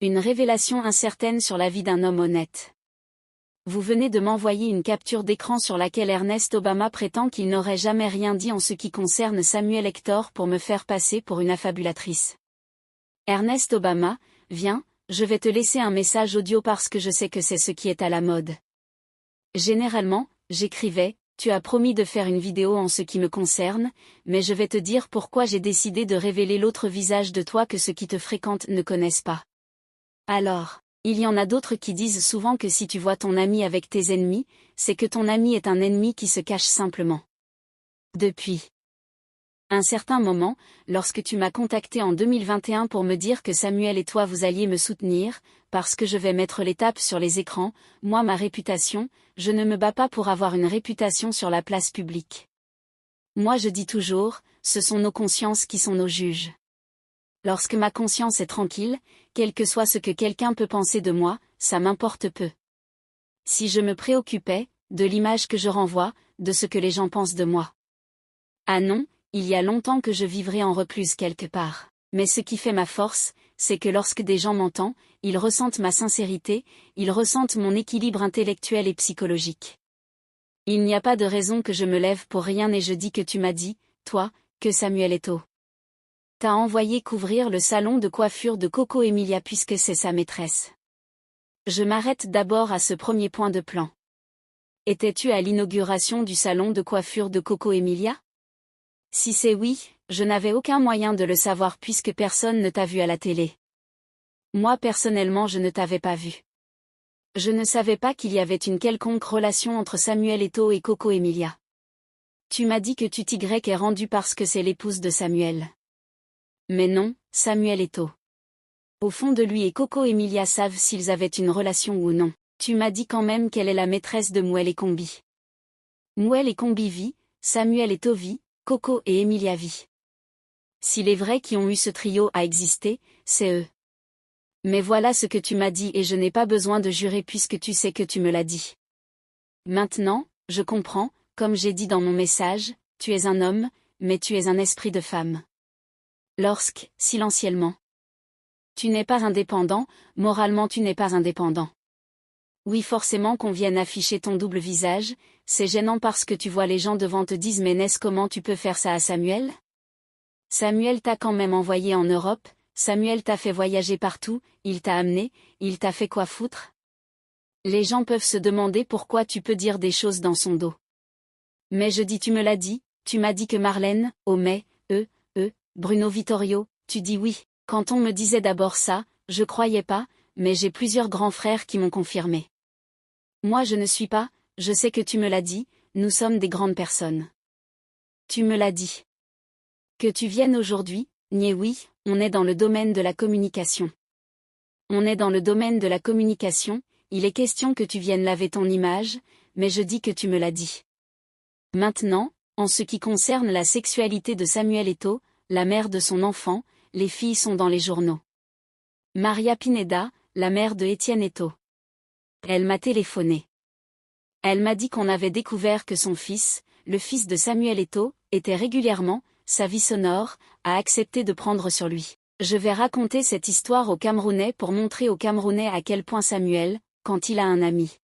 Une révélation incertaine sur la vie d'un homme honnête. Vous venez de m'envoyer une capture d'écran sur laquelle Ernest Obama prétend qu'il n'aurait jamais rien dit en ce qui concerne Samuel Hector pour me faire passer pour une affabulatrice. Ernest Obama, viens, je vais te laisser un message audio parce que je sais que c'est ce qui est à la mode. Généralement, j'écrivais, tu as promis de faire une vidéo en ce qui me concerne, mais je vais te dire pourquoi j'ai décidé de révéler l'autre visage de toi que ceux qui te fréquentent ne connaissent pas. Alors, il y en a d'autres qui disent souvent que si tu vois ton ami avec tes ennemis, c'est que ton ami est un ennemi qui se cache simplement. Depuis un certain moment, lorsque tu m'as contacté en 2021 pour me dire que Samuel et toi vous alliez me soutenir, parce que je vais mettre les tapes sur les écrans, moi ma réputation, je ne me bats pas pour avoir une réputation sur la place publique. Moi je dis toujours, ce sont nos consciences qui sont nos juges. Lorsque ma conscience est tranquille, quel que soit ce que quelqu'un peut penser de moi, ça m'importe peu. Si je me préoccupais, de l'image que je renvoie, de ce que les gens pensent de moi. Ah non, il y a longtemps que je vivrais en recluse quelque part. Mais ce qui fait ma force, c'est que lorsque des gens m'entendent, ils ressentent ma sincérité, ils ressentent mon équilibre intellectuel et psychologique. Il n'y a pas de raison que je me lève pour rien et je dis que tu m'as dit, toi, que Samuel Eto'o t'a envoyé couvrir le salon de coiffure de Coco Emilia puisque c'est sa maîtresse. Je m'arrête d'abord à ce premier point de plan. Étais-tu à l'inauguration du salon de coiffure de Coco Emilia? Si c'est oui, je n'avais aucun moyen de le savoir puisque personne ne t'a vu à la télé. Moi personnellement je ne t'avais pas vu. Je ne savais pas qu'il y avait une quelconque relation entre Samuel Eto'o et Coco Emilia. Tu m'as dit que tu t'y est rendu parce que c'est l'épouse de Samuel. Mais non, Samuel Eto'o. Au fond de lui et Coco Emilia savent s'ils avaient une relation ou non. Tu m'as dit quand même qu'elle est la maîtresse de Mouel et Combi. Mouel et Combi vit, Samuel Eto'o vit, Coco et Emilia vit. Si les vrais qui ont eu ce trio a existé, c'est eux. Mais voilà ce que tu m'as dit et je n'ai pas besoin de jurer puisque tu sais que tu me l'as dit. Maintenant, je comprends, comme j'ai dit dans mon message, tu es un homme, mais tu es un esprit de femme. Lorsque, silenciellement. Tu n'es pas indépendant, moralement tu n'es pas indépendant. Oui forcément qu'on vienne afficher ton double visage, c'est gênant parce que tu vois les gens devant te disent mais n'est-ce comment tu peux faire ça à Samuel? Samuel t'a quand même envoyé en Europe, Samuel t'a fait voyager partout, il t'a amené, il t'a fait quoi foutre? Les gens peuvent se demander pourquoi tu peux dire des choses dans son dos. Mais je dis tu me l'as dit, tu m'as dit que Marlène, Homais, Bruno Vittorio, tu dis oui. Quand on me disait d'abord ça, je croyais pas, mais j'ai plusieurs grands frères qui m'ont confirmé. Moi je ne suis pas, je sais que tu me l'as dit, nous sommes des grandes personnes. Tu me l'as dit. Que tu viennes aujourd'hui, niais oui, on est dans le domaine de la communication. On est dans le domaine de la communication, il est question que tu viennes laver ton image, mais je dis que tu me l'as dit. Maintenant, en ce qui concerne la sexualité de Samuel Eto'o, la mère de son enfant, les filles sont dans les journaux. Maria Pineda, la mère de Étienne Eto'o. Elle m'a téléphoné. Elle m'a dit qu'on avait découvert que son fils, le fils de Samuel Eto'o, était régulièrement, sa vie sonore, a accepté de prendre sur lui. Je vais raconter cette histoire aux Camerounais pour montrer aux Camerounais à quel point Samuel, quand il a un ami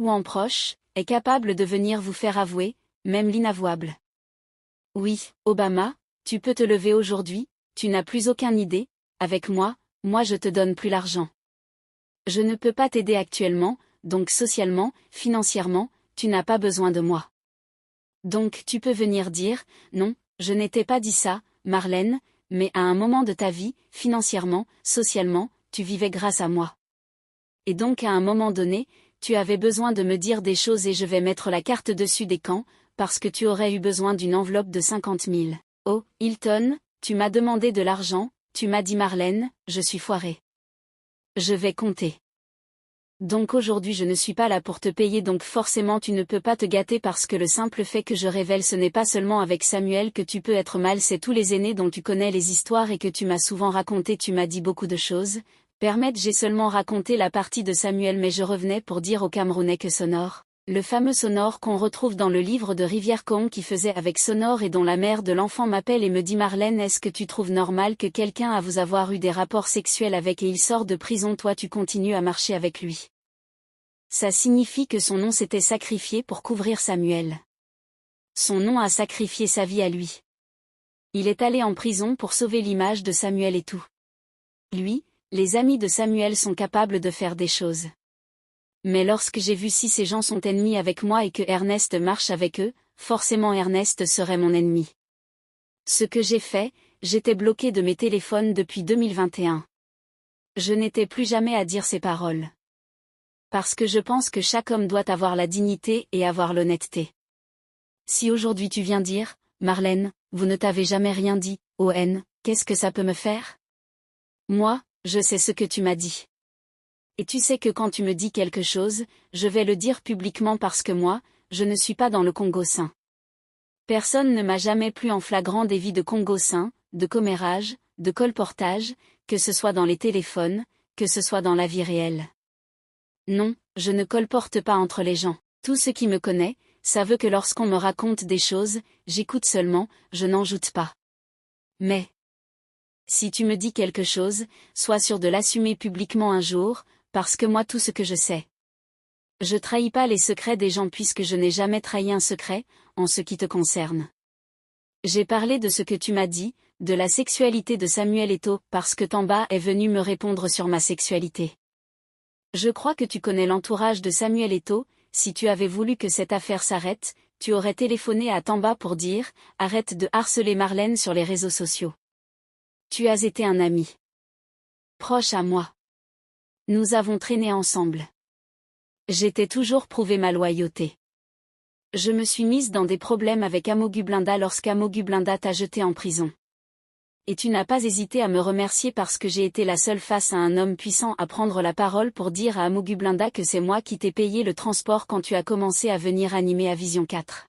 ou un proche, est capable de venir vous faire avouer, même l'inavouable. Oui, Obama, tu peux te lever aujourd'hui, tu n'as plus aucune idée, avec moi je te donne plus l'argent. Je ne peux pas t'aider actuellement, donc socialement, financièrement, tu n'as pas besoin de moi. Donc tu peux venir dire, non, je n'étais pas dit ça, Marlène, mais à un moment de ta vie, financièrement, socialement, tu vivais grâce à moi. Et donc à un moment donné, tu avais besoin de me dire des choses et je vais mettre la carte dessus des camps, parce que tu aurais eu besoin d'une enveloppe de 50 000. Oh, Hilton, tu m'as demandé de l'argent, tu m'as dit Marlène, je suis foirée. Je vais compter. Donc aujourd'hui je ne suis pas là pour te payer donc forcément tu ne peux pas te gâter parce que le simple fait que je révèle ce n'est pas seulement avec Samuel que tu peux être mal c'est tous les aînés dont tu connais les histoires et que tu m'as souvent raconté tu m'as dit beaucoup de choses. Permettre j'ai seulement raconté la partie de Samuel mais je revenais pour dire aux Camerounais que sonore. Le fameux Sonore qu'on retrouve dans le livre de Rivière Cohn qui faisait avec Sonore et dont la mère de l'enfant m'appelle et me dit Marlène, est-ce que tu trouves normal que quelqu'un a vous avoir eu des rapports sexuels avec et il sort de prison, toi tu continues à marcher avec lui. Ça signifie que son nom s'était sacrifié pour couvrir Samuel. Son nom a sacrifié sa vie à lui. Il est allé en prison pour sauver l'image de Samuel et tout. Lui, les amis de Samuel sont capables de faire des choses. Mais lorsque j'ai vu si ces gens sont ennemis avec moi et que Ernest marche avec eux, forcément Ernest serait mon ennemi. Ce que j'ai fait, j'étais bloqué de mes téléphones depuis 2021. Je n'étais plus jamais à dire ces paroles. Parce que je pense que chaque homme doit avoir la dignité et avoir l'honnêteté. Si aujourd'hui tu viens dire, Marlène, vous ne t'avez jamais rien dit, ON, qu'est-ce que ça peut me faire? Moi, je sais ce que tu m'as dit. Et tu sais que quand tu me dis quelque chose, je vais le dire publiquement parce que moi, je ne suis pas dans le Congo sain. Personne ne m'a jamais plu en flagrant délit de Congo sain, de commérage, de colportage, que ce soit dans les téléphones, que ce soit dans la vie réelle. Non, je ne colporte pas entre les gens. Tout ce qui me connaît, ça veut que lorsqu'on me raconte des choses, j'écoute seulement, je n'en joute pas. Mais si tu me dis quelque chose, sois sûr de l'assumer publiquement un jour, parce que moi tout ce que je sais. Je trahis pas les secrets des gens puisque je n'ai jamais trahi un secret, en ce qui te concerne. J'ai parlé de ce que tu m'as dit, de la sexualité de Samuel Eto'o, parce que Tamba est venu me répondre sur ma sexualité. Je crois que tu connais l'entourage de Samuel Eto'o, si tu avais voulu que cette affaire s'arrête, tu aurais téléphoné à Tamba pour dire, arrête de harceler Marlène sur les réseaux sociaux. Tu as été un ami proche à moi. Nous avons traîné ensemble. J'étais toujours prouvé ma loyauté. Je me suis mise dans des problèmes avec Amogu Blinda lorsqu'Amogu Blinda t'a jeté en prison. Et tu n'as pas hésité à me remercier parce que j'ai été la seule face à un homme puissant à prendre la parole pour dire à Amogu Blinda que c'est moi qui t'ai payé le transport quand tu as commencé à venir animer à Vision 4.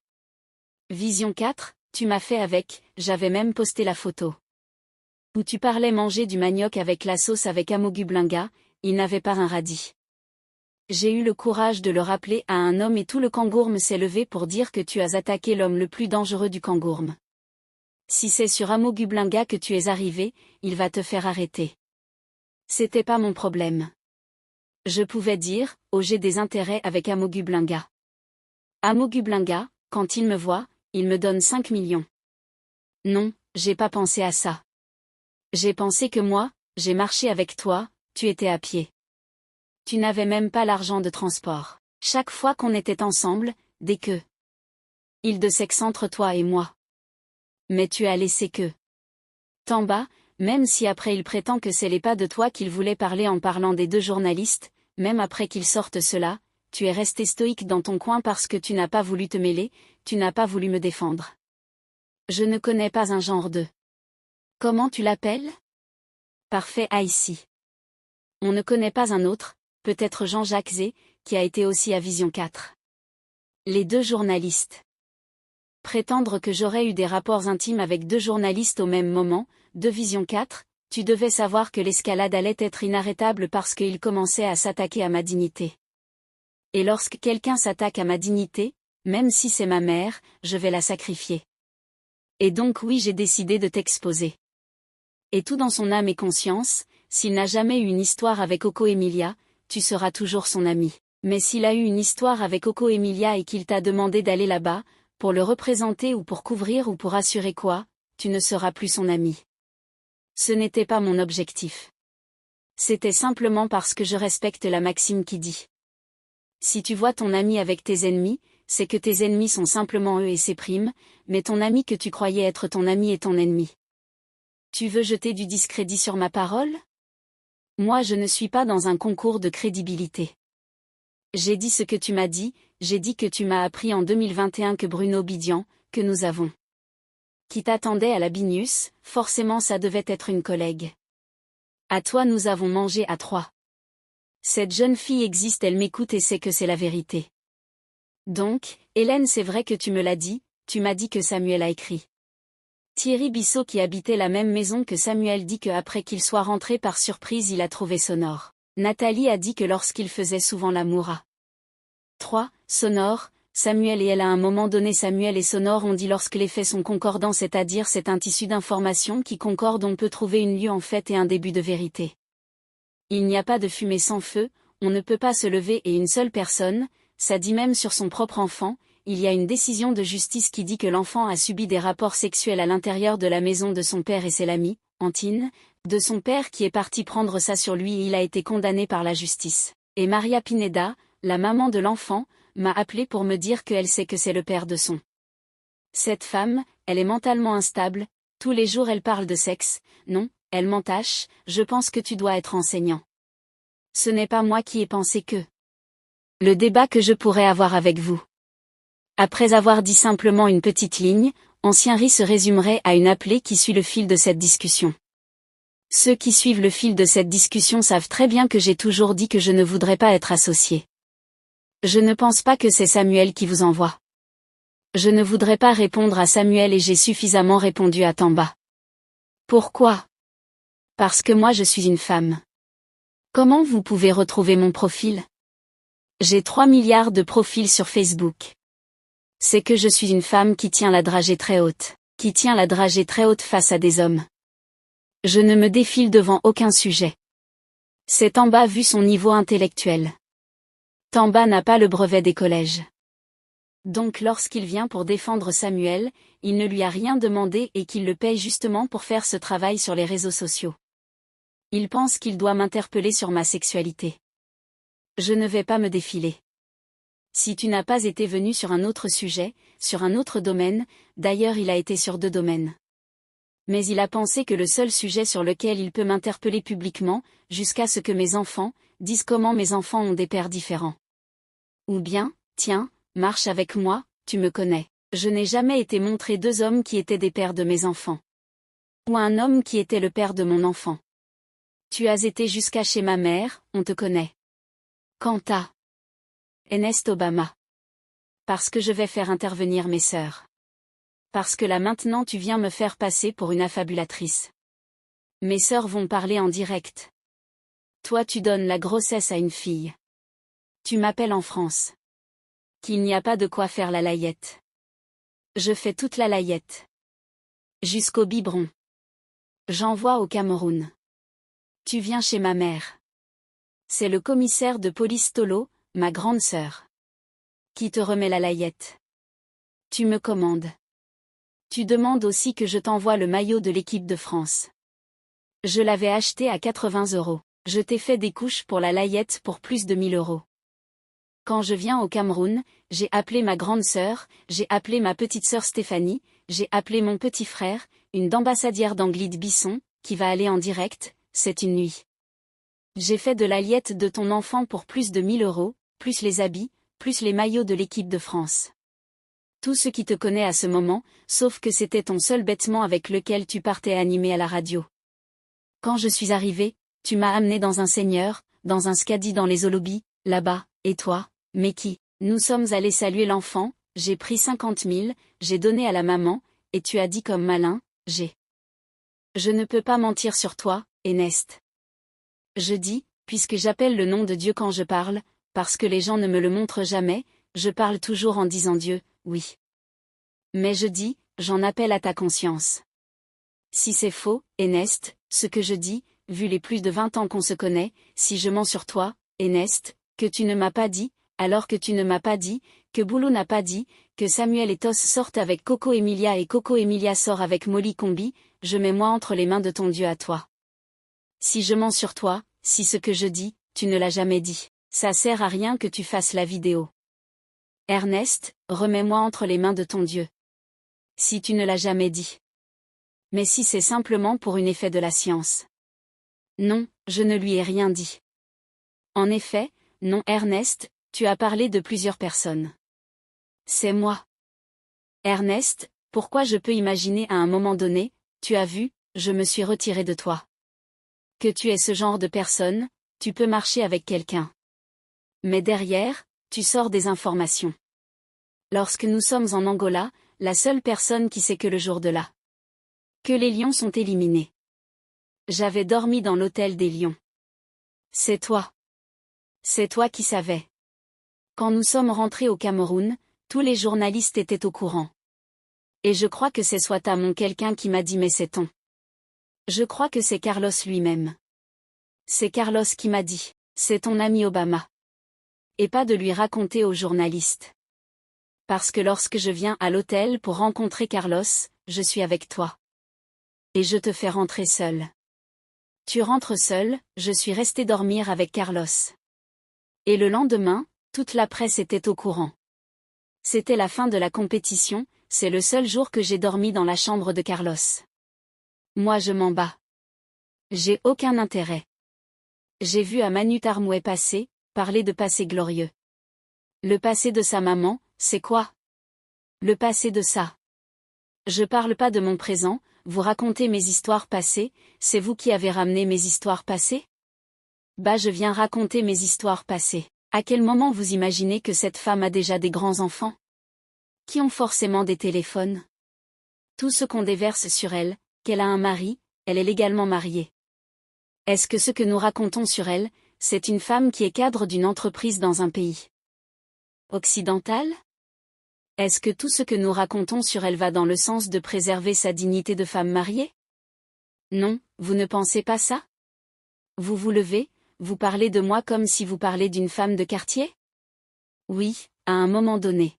Vision 4, tu m'as fait avec, j'avais même posté la photo. Où tu parlais manger du manioc avec la sauce avec Amogu Blinda, il n'avait pas un radis. J'ai eu le courage de le rappeler à un homme et tout le kangourme s'est levé pour dire que tu as attaqué l'homme le plus dangereux du kangourme. Si c'est sur Amogu Blinda que tu es arrivé, il va te faire arrêter. C'était pas mon problème. Je pouvais dire, oh j'ai des intérêts avec Amogu Blinda. Amogu Blinda, quand il me voit, il me donne 5 millions. Non, j'ai pas pensé à ça. J'ai pensé que moi, j'ai marché avec toi, tu étais à pied. Tu n'avais même pas l'argent de transport. Chaque fois qu'on était ensemble, dès que il de sexe entre toi et moi. Mais tu as laissé que Tamba, même si après il prétend que c'est les pas de toi qu'il voulait parler en parlant des deux journalistes, même après qu'ils sortent cela, tu es resté stoïque dans ton coin parce que tu n'as pas voulu te mêler, tu n'as pas voulu me défendre. Je ne connais pas un genre de... Comment tu l'appelles? Parfait ici. On ne connaît pas un autre, peut-être Jean-Jacques Zé, qui a été aussi à Vision 4. Les deux journalistes. Prétendre que j'aurais eu des rapports intimes avec deux journalistes au même moment, de Vision 4, tu devais savoir que l'escalade allait être inarrêtable parce qu'il commençait à s'attaquer à ma dignité. Et lorsque quelqu'un s'attaque à ma dignité, même si c'est ma mère, je vais la sacrifier. Et donc oui, j'ai décidé de t'exposer. Et tout dans son âme et conscience, s'il n'a jamais eu une histoire avec Coco Emilia, tu seras toujours son ami. Mais s'il a eu une histoire avec Coco Emilia et qu'il t'a demandé d'aller là-bas, pour le représenter ou pour couvrir ou pour assurer quoi, tu ne seras plus son ami. Ce n'était pas mon objectif. C'était simplement parce que je respecte la maxime qui dit. Si tu vois ton ami avec tes ennemis, c'est que tes ennemis sont simplement eux et ses primes, mais ton ami que tu croyais être ton ami est ton ennemi. Tu veux jeter du discrédit sur ma parole? Moi je ne suis pas dans un concours de crédibilité. J'ai dit ce que tu m'as dit, j'ai dit que tu m'as appris en 2021 que Bruno Bidian, que nous avons. Qui t'attendait à la Binius, forcément ça devait être une collègue. À toi nous avons mangé à 3. Cette jeune fille existe, elle m'écoute et sait que c'est la vérité. Donc, Hélène c'est vrai que tu me l'as dit, tu m'as dit que Samuel a écrit. Thierry Bissot qui habitait la même maison que Samuel dit que après qu'il soit rentré par surprise il a trouvé Sonore. Nathalie a dit que lorsqu'il faisait souvent l'amour à 3. Sonore. Samuel et elle. À un moment donné, Samuel et Sonore ont dit lorsque les faits sont concordants, c'est-à-dire c'est un tissu d'informations qui concorde, on peut trouver une lieu en fait et un début de vérité. Il n'y a pas de fumée sans feu, on ne peut pas se lever et une seule personne, ça dit même sur son propre enfant, il y a une décision de justice qui dit que l'enfant a subi des rapports sexuels à l'intérieur de la maison de son père et c'est l'ami, Antine, de son père qui est parti prendre ça sur lui et il a été condamné par la justice. Et Maria Pineda, la maman de l'enfant, m'a appelé pour me dire qu'elle sait que c'est le père de son. Cette femme, elle est mentalement instable, tous les jours elle parle de sexe, non, elle m'entache, je pense que tu dois être enseignant. Ce n'est pas moi qui ai pensé que. Le débat que je pourrais avoir avec vous. Après avoir dit simplement une petite ligne, Ancien Riz se résumerait à une appelée qui suit le fil de cette discussion. Ceux qui suivent le fil de cette discussion savent très bien que j'ai toujours dit que je ne voudrais pas être associé. Je ne pense pas que c'est Samuel qui vous envoie. Je ne voudrais pas répondre à Samuel et j'ai suffisamment répondu à Tamba. Pourquoi? Parce que moi je suis une femme. Comment vous pouvez retrouver mon profil? J'ai 3 milliards de profils sur Facebook. C'est que je suis une femme qui tient la dragée très haute, face à des hommes. Je ne me défile devant aucun sujet. C'est Tamba vu son niveau intellectuel. Tamba n'a pas le brevet des collèges. Donc lorsqu'il vient pour défendre Samuel, il ne lui a rien demandé et qu'il le paye justement pour faire ce travail sur les réseaux sociaux. Il pense qu'il doit m'interpeller sur ma sexualité. Je ne vais pas me défiler. Si tu n'as pas été venu sur un autre sujet, sur un autre domaine, d'ailleurs il a été sur 2 domaines. Mais il a pensé que le seul sujet sur lequel il peut m'interpeller publiquement, jusqu'à ce que mes enfants, disent comment mes enfants ont des pères différents. Ou bien, tiens, marche avec moi, tu me connais. Je n'ai jamais été montré 2 hommes qui étaient des pères de mes enfants. Ou un homme qui était le père de mon enfant. Tu as été jusqu'à chez ma mère, on te connaît. Quant à Ernest Obama. Parce que je vais faire intervenir mes sœurs. Parce que là maintenant tu viens me faire passer pour une affabulatrice. Mes sœurs vont parler en direct. Toi tu donnes la grossesse à une fille. Tu m'appelles en France. Qu'il n'y a pas de quoi faire la layette. Je fais toute la layette. Jusqu'au biberon. J'envoie au Cameroun. Tu viens chez ma mère. C'est le commissaire de police Tolo, ma grande sœur. Qui te remet la layette. Tu me commandes. Tu demandes aussi que je t'envoie le maillot de l'équipe de France. Je l'avais acheté à 80 €. Je t'ai fait des couches pour la layette pour plus de 1000 €. Quand je viens au Cameroun, j'ai appelé ma grande sœur, j'ai appelé ma petite sœur Stéphanie, j'ai appelé mon petit frère, une d'ambassadrière d'Anglide Bisson, qui va aller en direct, c'est une nuit. J'ai fait de la layette de ton enfant pour plus de 1000 €, plus les habits, plus les maillots de l'équipe de France. Tout ce qui te connaît à ce moment, sauf que c'était ton seul bêtement avec lequel tu partais animer à la radio. Quand je suis arrivé, tu m'as amené dans un seigneur, dans un scadi dans les holobis, là-bas, et toi, mais qui? Nous sommes allés saluer l'enfant, j'ai pris 50 000, j'ai donné à la maman, et tu as dit comme malin, j'ai. Je ne peux pas mentir sur toi, Ernest. Je dis, puisque j'appelle le nom de Dieu quand je parle, parce que les gens ne me le montrent jamais, je parle toujours en disant Dieu, oui. Mais je dis, j'en appelle à ta conscience. Si c'est faux, Ernest, ce que je dis, vu les plus de 20 ans qu'on se connaît, si je mens sur toi, Ernest, que tu ne m'as pas dit, alors que tu ne m'as pas dit, que Boulot n'a pas dit, que Samuel et Tos sortent avec Coco Emilia et Coco Emilia sort avec Molly Combi, je mets moi entre les mains de ton Dieu à toi. Si je mens sur toi, si ce que je dis, tu ne l'as jamais dit, ça sert à rien que tu fasses la vidéo. Ernest, remets-moi entre les mains de ton Dieu. Si tu ne l'as jamais dit. Mais si c'est simplement pour un effet de la science. Non, je ne lui ai rien dit. En effet, non Ernest, tu as parlé de plusieurs personnes. C'est moi. Ernest, pourquoi je peux imaginer à un moment donné, tu as vu, je me suis retiré de toi. Que tu es ce genre de personne, tu peux marcher avec quelqu'un. Mais derrière, tu sors des informations. Lorsque nous sommes en Angola, la seule personne qui sait que le jour de là. Que les lions sont éliminés. J'avais dormi dans l'hôtel des lions. C'est toi. C'est toi qui savais. Quand nous sommes rentrés au Cameroun, tous les journalistes étaient au courant. Et je crois que c'est soit Tamon quelqu'un qui m'a dit mais c'est ton. Je crois que c'est Carlos lui-même. C'est Carlos qui m'a dit, c'est ton ami Obama. Et pas de lui raconter aux journalistes. Parce que lorsque je viens à l'hôtel pour rencontrer Carlos, je suis avec toi. Et je te fais rentrer seul. Tu rentres seul, je suis resté dormir avec Carlos. Et le lendemain, toute la presse était au courant. C'était la fin de la compétition, c'est le seul jour que j'ai dormi dans la chambre de Carlos. Moi je m'en bats. J'ai aucun intérêt. J'ai vu à Manu Tarmoué passer, parler de passé glorieux. Le passé de sa maman, c'est quoi? Le passé de ça. Je parle pas de mon présent, vous racontez mes histoires passées, c'est vous qui avez ramené mes histoires passées? Bah je viens raconter mes histoires passées. À quel moment vous imaginez que cette femme a déjà des grands-enfants? Qui ont forcément des téléphones? Tout ce qu'on déverse sur elle, qu'elle a un mari, elle est légalement mariée. Est-ce que ce que nous racontons sur elle, c'est une femme qui est cadre d'une entreprise dans un pays occidental? Est-ce que tout ce que nous racontons sur elle va dans le sens de préserver sa dignité de femme mariée? Non, vous ne pensez pas ça? Vous vous levez, vous parlez de moi comme si vous parlez d'une femme de quartier? Oui, à un moment donné.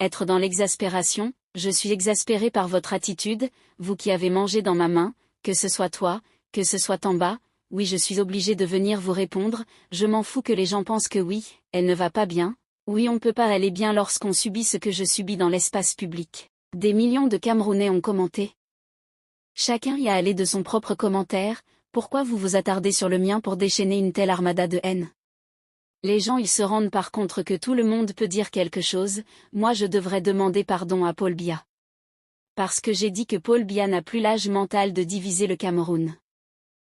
Être dans l'exaspération, je suis exaspéré par votre attitude, vous qui avez mangé dans ma main, que ce soit toi, que ce soit en bas, oui je suis obligé de venir vous répondre, je m'en fous que les gens pensent que oui, elle ne va pas bien, oui on peut pas aller bien lorsqu'on subit ce que je subis dans l'espace public. Des millions de Camerounais ont commenté. Chacun y a allé de son propre commentaire, pourquoi vous vous attardez sur le mien pour déchaîner une telle armada de haine? Les gens ils se rendent par contre que tout le monde peut dire quelque chose, moi je devrais demander pardon à Paul Biya. Parce que j'ai dit que Paul Biya n'a plus l'âge mental de diviser le Cameroun.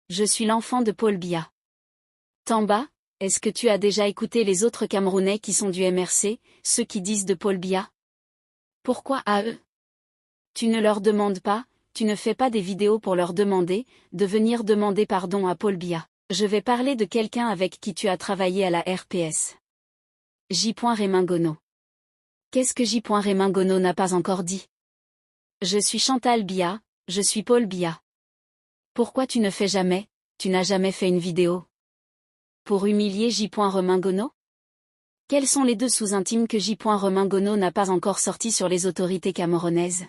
Je suis l'enfant de Paul Biya. Tamba, est-ce que tu as déjà écouté les autres Camerounais qui sont du MRC, ceux qui disent de Paul Biya? Pourquoi à eux? Tu ne leur demandes pas, tu ne fais pas des vidéos pour leur demander, de venir demander pardon à Paul Biya. Je vais parler de quelqu'un avec qui tu as travaillé à la RPS. J. Raymond Gono. Qu'est-ce que J. Raymond Gono n'a pas encore dit? Je suis Chantal Biya, je suis Paul Biya. Pourquoi tu ne fais jamais, tu n'as jamais fait une vidéo? Pour humilier J. Raymond Gono? Quels sont les deux sous-intimes que J. Raymond Gono n'a pas encore sortis sur les autorités camerounaises?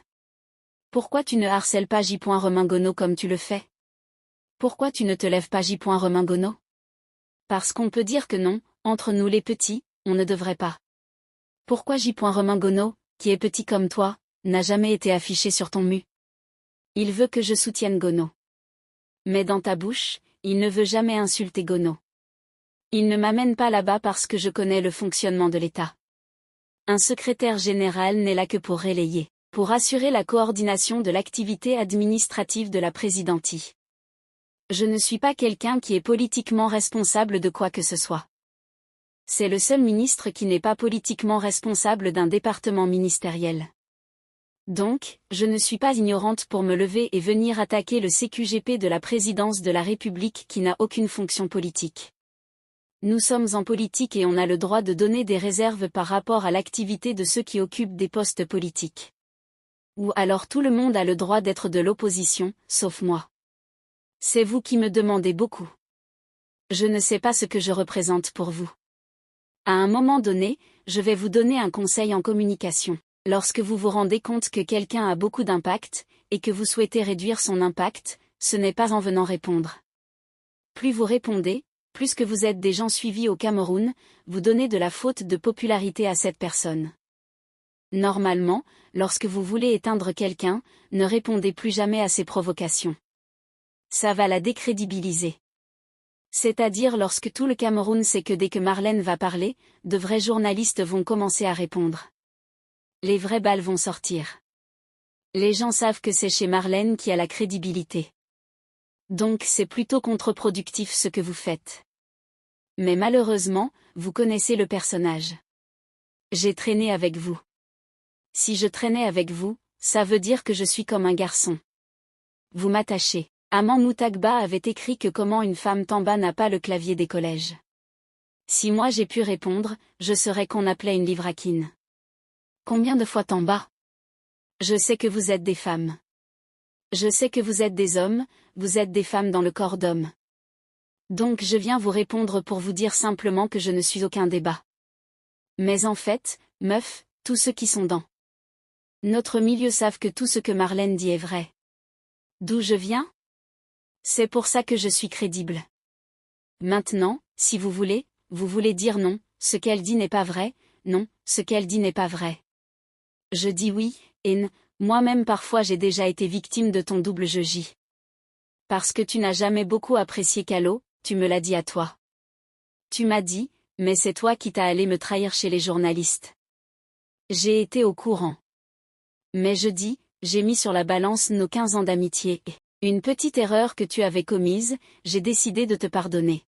Pourquoi tu ne harcèles pas J. Raymond Gono comme tu le fais? Pourquoi tu ne te lèves pas J. Raymond Gono? Parce qu'on peut dire que non, entre nous les petits, on ne devrait pas. Pourquoi J. Raymond Gono, qui est petit comme toi, n'a jamais été affiché sur ton mu? Il veut que je soutienne Gono. Mais dans ta bouche, il ne veut jamais insulter Gono. Il ne m'amène pas là-bas parce que je connais le fonctionnement de l'État. Un secrétaire général n'est là que pour relayer, pour assurer la coordination de l'activité administrative de la présidentie. Je ne suis pas quelqu'un qui est politiquement responsable de quoi que ce soit. C'est le seul ministre qui n'est pas politiquement responsable d'un département ministériel. Donc, je ne suis pas ignorante pour me lever et venir attaquer le CQGP de la présidence de la République qui n'a aucune fonction politique. Nous sommes en politique et on a le droit de donner des réserves par rapport à l'activité de ceux qui occupent des postes politiques. Ou alors tout le monde a le droit d'être de l'opposition, sauf moi. C'est vous qui me demandez beaucoup. Je ne sais pas ce que je représente pour vous. À un moment donné, je vais vous donner un conseil en communication. Lorsque vous vous rendez compte que quelqu'un a beaucoup d'impact, et que vous souhaitez réduire son impact, ce n'est pas en venant répondre. Plus vous répondez, plus que vous êtes des gens suivis au Cameroun, vous donnez de la faute de popularité à cette personne. Normalement, lorsque vous voulez éteindre quelqu'un, ne répondez plus jamais à ses provocations. Ça va la décrédibiliser. C'est-à-dire lorsque tout le Cameroun sait que dès que Marlène va parler, de vrais journalistes vont commencer à répondre. Les vraies balles vont sortir. Les gens savent que c'est chez Marlène qui a la crédibilité. Donc c'est plutôt contre-productif ce que vous faites. Mais malheureusement, vous connaissez le personnage. J'ai traîné avec vous. Si je traînais avec vous, ça veut dire que je suis comme un garçon. Vous m'attachez. Aman Moutagba avait écrit que comment une femme Tamba n'a pas le clavier des collèges. Si moi j'ai pu répondre, je serais qu'on appelait une livraquine. Combien de fois t'en bats? Je sais que vous êtes des femmes. Je sais que vous êtes des hommes, vous êtes des femmes dans le corps d'homme. Donc je viens vous répondre pour vous dire simplement que je ne suis aucun débat. Mais en fait, meuf, tous ceux qui sont dans notre milieu savent que tout ce que Marlène dit est vrai. D'où je viens? C'est pour ça que je suis crédible. Maintenant, si vous voulez dire non, ce qu'elle dit n'est pas vrai, non, ce qu'elle dit n'est pas vrai. Je dis oui, et moi-même parfois j'ai déjà été victime de ton double jeu J. Parce que tu n'as jamais beaucoup apprécié Calo, tu me l'as dit à toi. Tu m'as dit, mais c'est toi qui t'as allé me trahir chez les journalistes. J'ai été au courant. Mais je dis, j'ai mis sur la balance nos 15 ans d'amitié et une petite erreur que tu avais commise, j'ai décidé de te pardonner.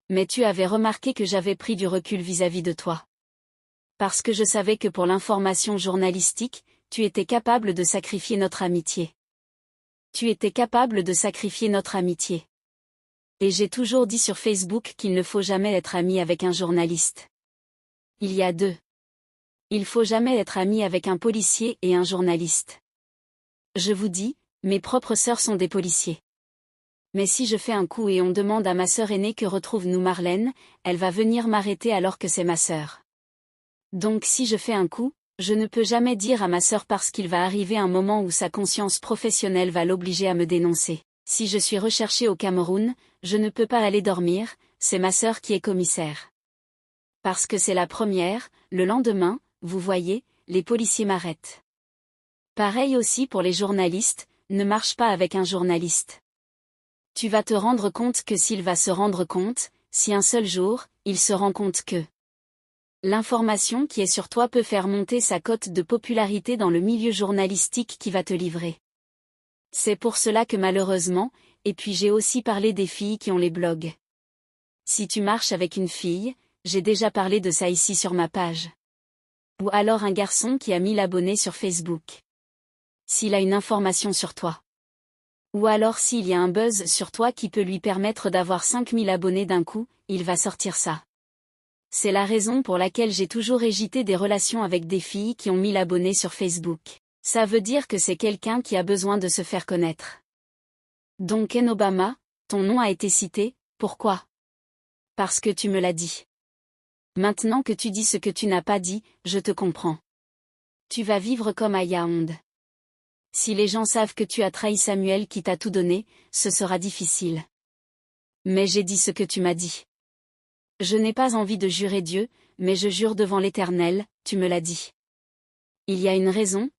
Mais tu avais remarqué que j'avais pris du recul vis-à-vis de toi. Parce que je savais que pour l'information journalistique, tu étais capable de sacrifier notre amitié. Tu étais capable de sacrifier notre amitié. Et j'ai toujours dit sur Facebook qu'il ne faut jamais être ami avec un journaliste. Il y a deux. Il faut jamais être ami avec un policier et un journaliste. Je vous dis, mes propres sœurs sont des policiers. Mais si je fais un coup et on demande à ma sœur aînée que retrouve-nous Marlène, elle va venir m'arrêter alors que c'est ma sœur. Donc si je fais un coup, je ne peux jamais dire à ma sœur parce qu'il va arriver un moment où sa conscience professionnelle va l'obliger à me dénoncer. Si je suis recherchée au Cameroun, je ne peux pas aller dormir, c'est ma sœur qui est commissaire. Parce que c'est la première, le lendemain, vous voyez, les policiers m'arrêtent. Pareil aussi pour les journalistes, ne marche pas avec un journaliste. Tu vas te rendre compte que s'il va se rendre compte, si un seul jour, il se rend compte que l'information qui est sur toi peut faire monter sa cote de popularité dans le milieu journalistique qui va te livrer. C'est pour cela que malheureusement, et puis j'ai aussi parlé des filles qui ont les blogs. Si tu marches avec une fille, j'ai déjà parlé de ça ici sur ma page. Ou alors un garçon qui a 1000 abonnés sur Facebook. S'il a une information sur toi. Ou alors s'il y a un buzz sur toi qui peut lui permettre d'avoir 5000 abonnés d'un coup, il va sortir ça. C'est la raison pour laquelle j'ai toujours hésité des relations avec des filles qui ont 1000 abonnés sur Facebook. Ça veut dire que c'est quelqu'un qui a besoin de se faire connaître. Donc Obama, ton nom a été cité, pourquoi? Parce que tu me l'as dit. Maintenant que tu dis ce que tu n'as pas dit, je te comprends. Tu vas vivre comme à Yaoundé. Si les gens savent que tu as trahi Samuel qui t'a tout donné, ce sera difficile. Mais j'ai dit ce que tu m'as dit. Je n'ai pas envie de jurer Dieu, mais je jure devant l'Éternel, tu me l'as dit. Il y a une raison,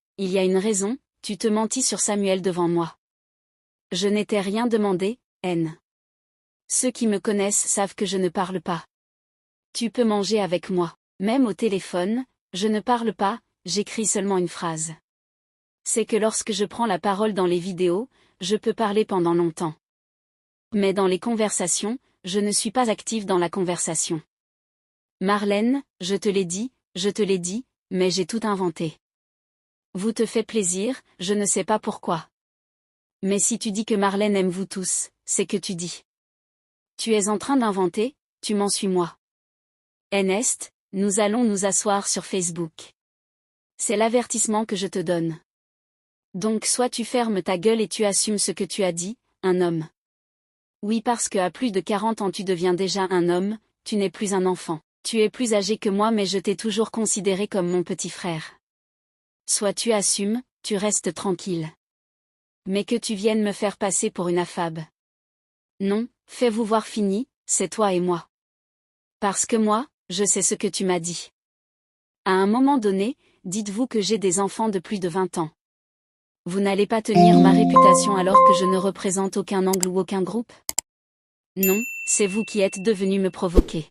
tu te mentis sur Samuel devant moi. Je n'étais rien demandé, haine. Ceux qui me connaissent savent que je ne parle pas. Tu peux manger avec moi. Même au téléphone, je ne parle pas, j'écris seulement une phrase. C'est que lorsque je prends la parole dans les vidéos, je peux parler pendant longtemps. Mais dans les conversations, je ne suis pas active dans la conversation. Marlène, je te l'ai dit, mais j'ai tout inventé. Vous te fait plaisir, je ne sais pas pourquoi. Mais si tu dis que Marlène aime vous tous, c'est que tu dis. Tu es en train d'inventer, tu m'en suis moi. Ernest, nous allons nous asseoir sur Facebook. C'est l'avertissement que je te donne. Donc soit tu fermes ta gueule et tu assumes ce que tu as dit, un homme. Oui parce que à plus de 40 ans tu deviens déjà un homme, tu n'es plus un enfant. Tu es plus âgé que moi mais je t'ai toujours considéré comme mon petit frère. Soit tu assumes, tu restes tranquille. Mais que tu viennes me faire passer pour une affabe. Non, fais-vous voir fini, c'est toi et moi. Parce que moi, je sais ce que tu m'as dit. À un moment donné, dites-vous que j'ai des enfants de plus de 20 ans. Vous n'allez pas tenir ma réputation alors que je ne représente aucun angle ou aucun groupe? Non, c'est vous qui êtes devenu me provoquer.